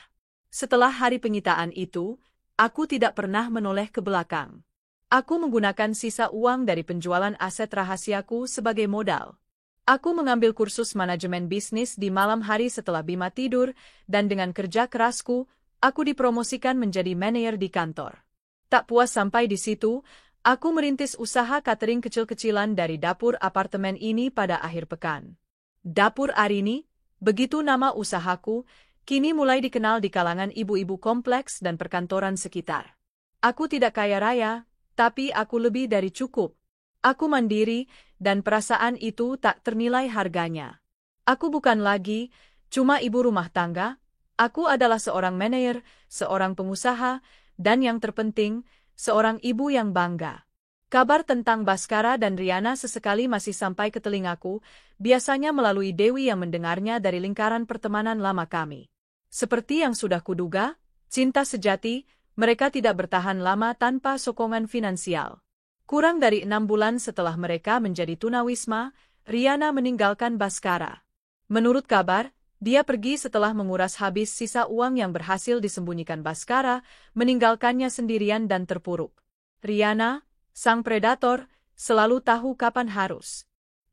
Setelah hari penyitaan itu, aku tidak pernah menoleh ke belakang. Aku menggunakan sisa uang dari penjualan aset rahasiaku sebagai modal. Aku mengambil kursus manajemen bisnis di malam hari setelah Bima tidur, dan dengan kerja kerasku, aku dipromosikan menjadi manajer di kantor. Tak puas sampai di situ, aku merintis usaha catering kecil-kecilan dari dapur apartemen ini pada akhir pekan. Dapur Arini, begitu nama usahaku, kini mulai dikenal di kalangan ibu-ibu kompleks dan perkantoran sekitar. Aku tidak kaya raya, tapi aku lebih dari cukup. Aku mandiri, dan perasaan itu tak ternilai harganya. Aku bukan lagi cuma ibu rumah tangga, aku adalah seorang manajer, seorang pengusaha, dan yang terpenting, seorang ibu yang bangga. Kabar tentang Baskara dan Riana sesekali masih sampai ke telingaku, biasanya melalui Dewi yang mendengarnya dari lingkaran pertemanan lama kami. Seperti yang sudah kuduga, cinta sejati, mereka tidak bertahan lama tanpa sokongan finansial. Kurang dari 6 bulan setelah mereka menjadi tunawisma, Riana meninggalkan Baskara. Menurut kabar, dia pergi setelah menguras habis sisa uang yang berhasil disembunyikan Baskara, meninggalkannya sendirian dan terpuruk. Riana, sang predator, selalu tahu kapan harus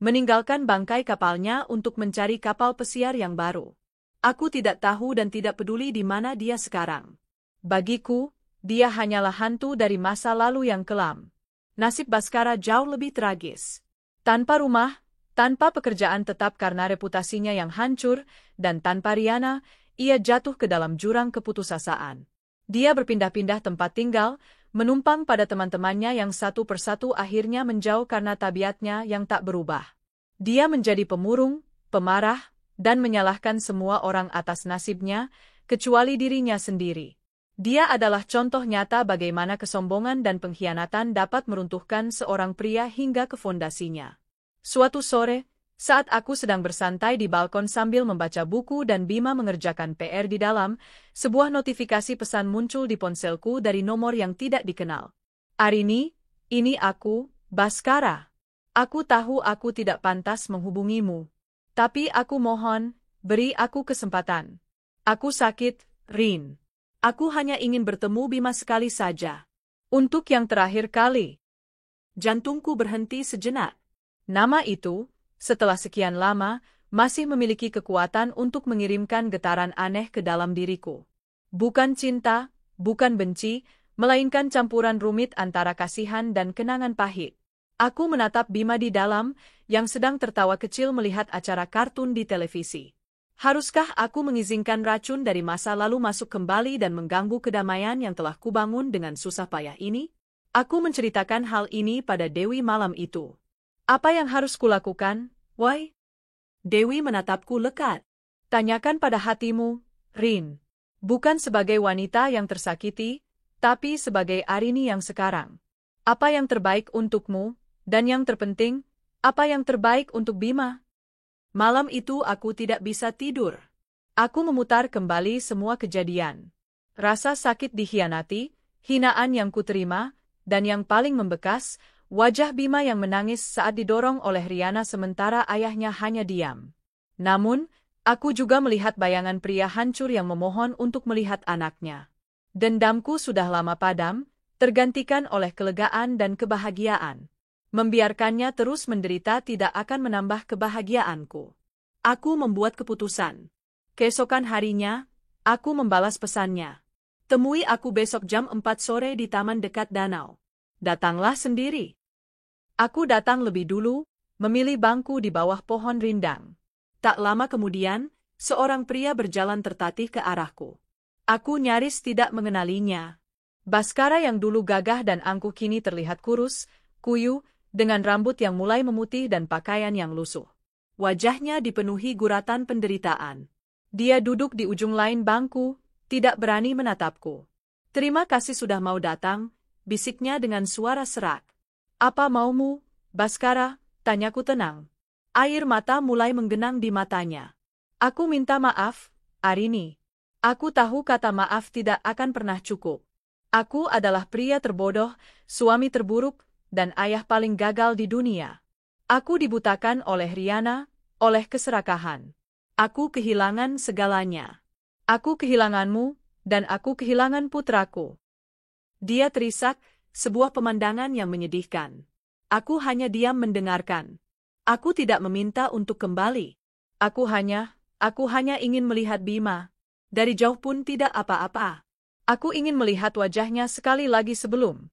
meninggalkan bangkai kapalnya untuk mencari kapal pesiar yang baru. Aku tidak tahu dan tidak peduli di mana dia sekarang. Bagiku, dia hanyalah hantu dari masa lalu yang kelam. Nasib Baskara jauh lebih tragis. Tanpa rumah, tanpa pekerjaan tetap karena reputasinya yang hancur, dan tanpa Riana, ia jatuh ke dalam jurang keputusasaan. Dia berpindah-pindah tempat tinggal, menumpang pada teman-temannya yang satu persatu akhirnya menjauh karena tabiatnya yang tak berubah. Dia menjadi pemurung, pemarah, dan menyalahkan semua orang atas nasibnya, kecuali dirinya sendiri. Dia adalah contoh nyata bagaimana kesombongan dan pengkhianatan dapat meruntuhkan seorang pria hingga ke fondasinya. Suatu sore, saat aku sedang bersantai di balkon sambil membaca buku dan Bima mengerjakan PR di dalam, sebuah notifikasi pesan muncul di ponselku dari nomor yang tidak dikenal. "Arini, ini aku, Baskara. Aku tahu aku tidak pantas menghubungimu. Tapi aku mohon, beri aku kesempatan. Aku sakit, Rin. Aku hanya ingin bertemu Bima sekali saja. Untuk yang terakhir kali." Jantungku berhenti sejenak. Nama itu, setelah sekian lama, masih memiliki kekuatan untuk mengirimkan getaran aneh ke dalam diriku. Bukan cinta, bukan benci, melainkan campuran rumit antara kasihan dan kenangan pahit. Aku menatap Bima di dalam, yang sedang tertawa kecil melihat acara kartun di televisi. Haruskah aku mengizinkan racun dari masa lalu masuk kembali dan mengganggu kedamaian yang telah kubangun dengan susah payah ini? Aku menceritakan hal ini pada Dewi malam itu. "Apa yang harus kulakukan, Wai?" Dewi menatapku lekat. "Tanyakan pada hatimu, Rin. Bukan sebagai wanita yang tersakiti, tapi sebagai Arini yang sekarang. Apa yang terbaik untukmu, dan yang terpenting, apa yang terbaik untuk Bima?" Malam itu aku tidak bisa tidur. Aku memutar kembali semua kejadian. Rasa sakit dikhianati, hinaan yang kuterima, dan yang paling membekas, wajah Bima yang menangis saat didorong oleh Riana sementara ayahnya hanya diam. Namun, aku juga melihat bayangan pria hancur yang memohon untuk melihat anaknya. Dendamku sudah lama padam, tergantikan oleh kelegaan dan kebahagiaan. Membiarkannya terus menderita tidak akan menambah kebahagiaanku. Aku membuat keputusan. Keesokan harinya, aku membalas pesannya. "Temui aku besok jam 4 sore di taman dekat danau. Datanglah sendiri." Aku datang lebih dulu, memilih bangku di bawah pohon rindang. Tak lama kemudian, seorang pria berjalan tertatih ke arahku. Aku nyaris tidak mengenalinya. Baskara yang dulu gagah dan angkuh kini terlihat kurus, kuyu, dengan rambut yang mulai memutih dan pakaian yang lusuh. Wajahnya dipenuhi guratan penderitaan. Dia duduk di ujung lain bangku, tidak berani menatapku. "Terima kasih sudah mau datang," bisiknya dengan suara serak. "Apa maumu, Baskara?" tanyaku tenang. Air mata mulai menggenang di matanya. "Aku minta maaf, Arini. Aku tahu kata maaf tidak akan pernah cukup. Aku adalah pria terbodoh, suami terburuk, dan ayah paling gagal di dunia. Aku dibutakan oleh Riana, oleh keserakahan. Aku kehilangan segalanya. Aku kehilanganmu, dan aku kehilangan putraku." Dia terisak, sebuah pemandangan yang menyedihkan. Aku hanya diam mendengarkan. Aku tidak meminta untuk kembali. Aku hanya ingin melihat Bima. Dari jauh pun tidak apa-apa. Aku ingin melihat wajahnya sekali lagi sebelum.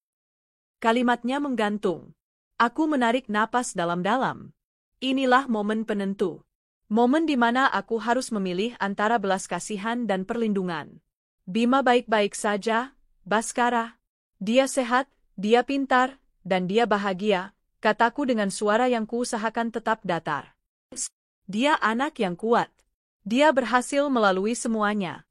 Kalimatnya menggantung. Aku menarik napas dalam-dalam. Inilah momen penentu. Momen di mana aku harus memilih antara belas kasihan dan perlindungan. Bima baik-baik saja, Baskara. Dia sehat, dia pintar, dan dia bahagia, kataku dengan suara yang kuusahakan tetap datar. Dia anak yang kuat. Dia berhasil melalui semuanya.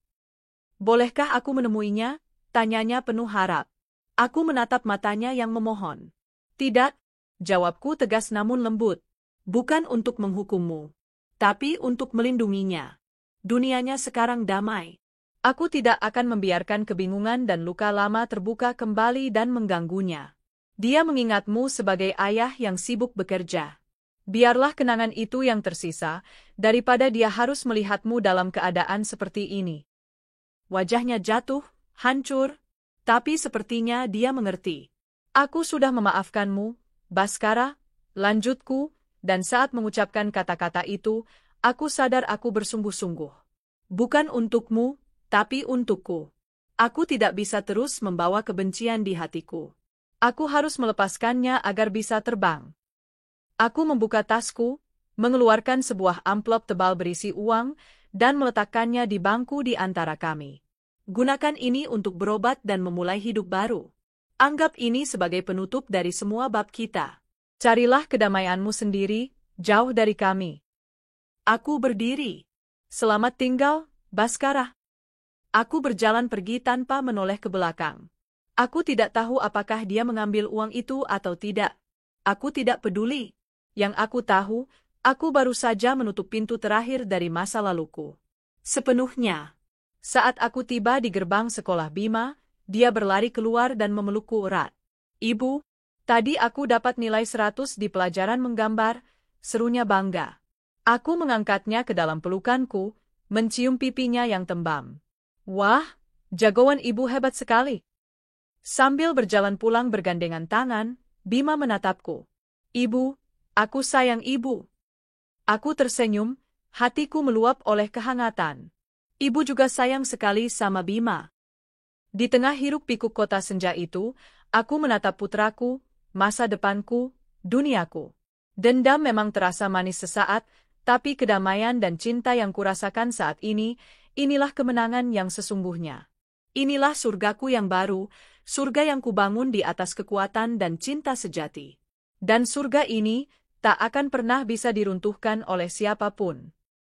"Bolehkah aku menemuinya?" tanyanya penuh harap. Aku menatap matanya yang memohon. "Tidak," jawabku tegas namun lembut. "Bukan untuk menghukummu, tapi untuk melindunginya. Dunianya sekarang damai. Aku tidak akan membiarkan kebingungan dan luka lama terbuka kembali dan mengganggunya. Dia mengingatmu sebagai ayah yang sibuk bekerja. Biarlah kenangan itu yang tersisa, daripada dia harus melihatmu dalam keadaan seperti ini." Wajahnya jatuh, hancur, tapi sepertinya dia mengerti. "Aku sudah memaafkanmu, Baskara," lanjutku, dan saat mengucapkan kata-kata itu, aku sadar aku bersungguh-sungguh. Bukan untukmu, tapi untukku. Aku tidak bisa terus membawa kebencian di hatiku. Aku harus melepaskannya agar bisa terbang. Aku membuka tasku, mengeluarkan sebuah amplop tebal berisi uang, dan meletakkannya di bangku di antara kami. Gunakan ini untuk berobat dan memulai hidup baru. Anggap ini sebagai penutup dari semua bab kita. Carilah kedamaianmu sendiri, jauh dari kami. Aku berdiri. Selamat tinggal, Baskara. Aku berjalan pergi tanpa menoleh ke belakang. Aku tidak tahu apakah dia mengambil uang itu atau tidak. Aku tidak peduli. Yang aku tahu, aku baru saja menutup pintu terakhir dari masa laluku. Sepenuhnya. Saat aku tiba di gerbang sekolah Bima, dia berlari keluar dan memelukku erat. Ibu, tadi aku dapat nilai 100 di pelajaran menggambar, serunya bangga. Aku mengangkatnya ke dalam pelukanku, mencium pipinya yang tembam. Wah, jagoan ibu hebat sekali. Sambil berjalan pulang bergandengan tangan, Bima menatapku. Ibu, aku sayang ibu. Aku tersenyum, hatiku meluap oleh kehangatan. Ibu juga sayang sekali sama Bima. Di tengah hiruk-pikuk kota senja itu, aku menatap putraku, masa depanku, duniaku. Dendam memang terasa manis sesaat, tapi kedamaian dan cinta yang kurasakan saat ini, inilah kemenangan yang sesungguhnya. Inilah surgaku yang baru, surga yang kubangun di atas kekuatan dan cinta sejati. Dan surga ini tak akan pernah bisa diruntuhkan oleh siapapun.